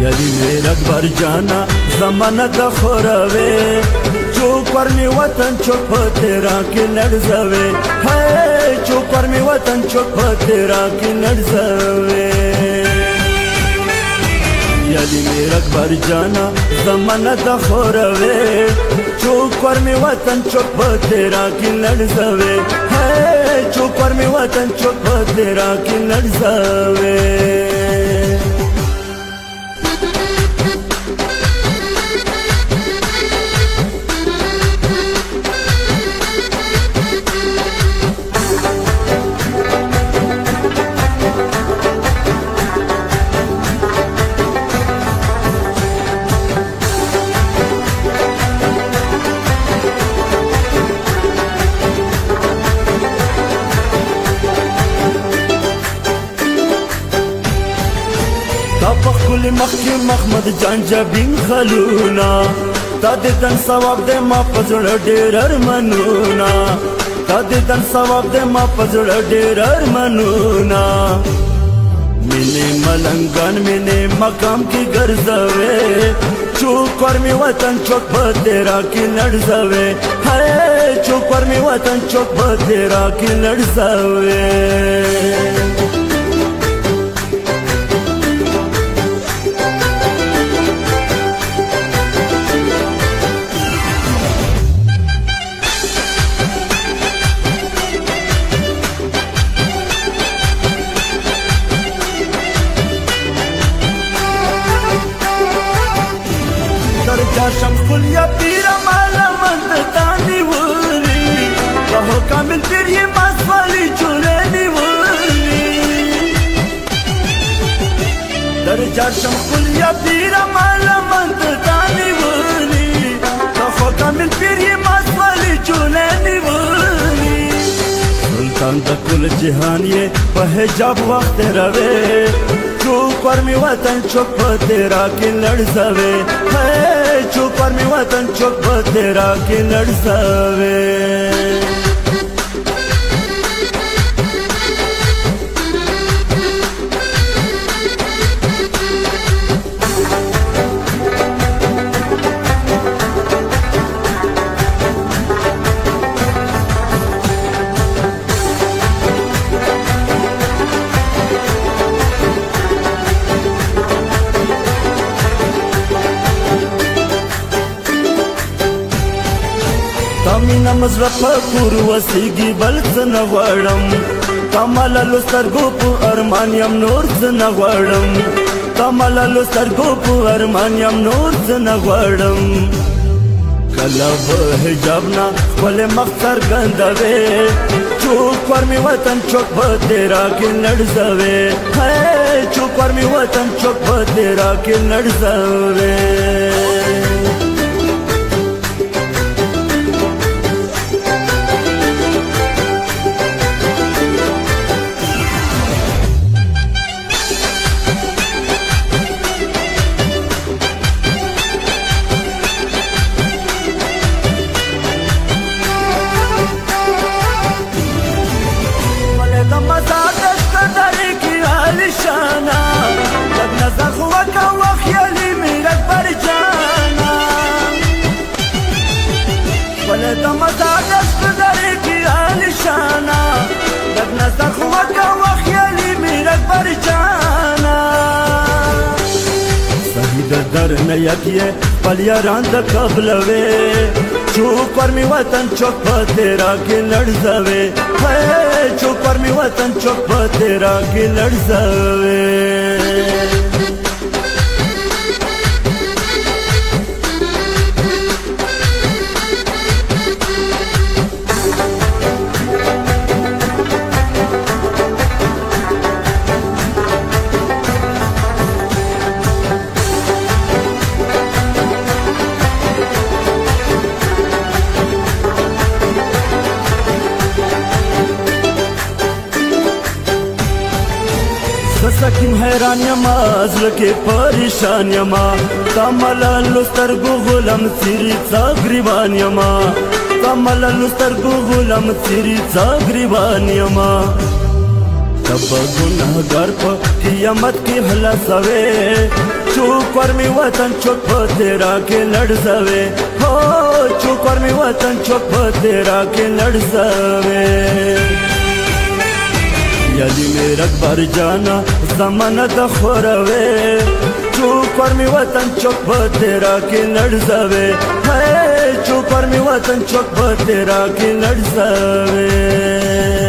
यदि मेरा घर जाना जमानत खोरवे चौपर में वतन चुप तेरा की लड़ जावे है चौपर में वतन चुप तेरा की लड़ जावे यदि मेरा घर जाना जमानत खोरवे चौपर में वतन चुप तेरा की लड़ जावे है चौपर में वतन चुप तेरा की लड़ जावे بخل مخي محمد جانجبين خلونا تاددن ثواب دے ما پزړ ډېر ارمنونا تاددن ثواب دے ما پزړ ډېر ارمنونا مینه ملنګان مینه مقام کی ګرځوي چوکور می وطن چوک په تیرا کی لړځوي هاي چوکور می وطن چوک په تیرا کی لړځوي شمس یا پیر مالا مند تانی ولی کہو کامل پیر یہ ماسوالی چولینی ولی درجہ شمس یا پیر مالا مند تانی ولی کہو کامل پیر یہ ماسوالی چولینی ولی سلطان دا کل جہان یہ پہجاب وقت روے چوکور می وطن چوک په تیرا کی لړځوي ہے چوکور می وطن چوک په تیرا کی لړځوي تامین مزرف پور وسیگی بلت نغوارم تامالالو سترگو پو ارمانیم نورز نغوارم تامالالو سترگو پو ارمانیم نورز نغوارم کلب حجابنا خپل مختر گندوے چوکور می وطن چوک په تیرا کی لړځوي ہے چوکور می وطن چوک په تیرا کی لړځوي در نیتیه پل یاران دا قبلوے چوکور می وطن چوک پا تیرا کی لړځوي ہے چوکور می وطن چوک پا تیرا کی لړځوي سکیم حیران یما ازل کے پریشان یما تامالالو سترگو غلام سیری گریبان یما تامالالو سترگو غلام سیری گریبان یما تب گناہگار پا قیامت کی حلا سوے चूक और मी वतन चुप तेरा के लड़ सवे हो चूक और मी वतन चुप तेरा के लड़ सवे यदि मेरा भर जाना जमानत खोरवे चूक और मी वतन चुप तेरा के लड़ सवे है चूक और मी वतन चुप तेरा के लड़ सवे